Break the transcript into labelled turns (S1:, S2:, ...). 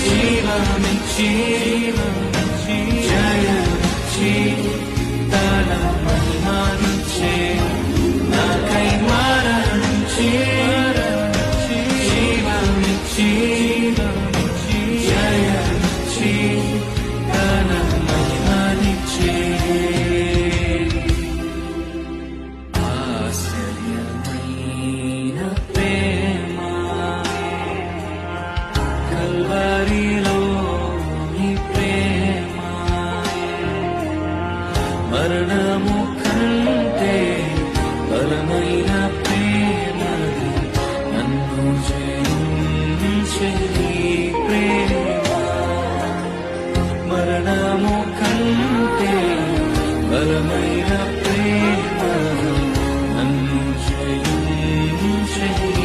S1: జీవమిచ్చి జయమిచ్చి తన మహిమనిచ్చే నాకై మరణించి జీవమిచ్చి జయమిచ్చి తన మహిమనిచ్చే ఆశ్చర్యమైన ప్రేమ కల్వరిలోని ప్రేమ మరణము కంటే బలమైన ప్రేమది నన్ను జయించే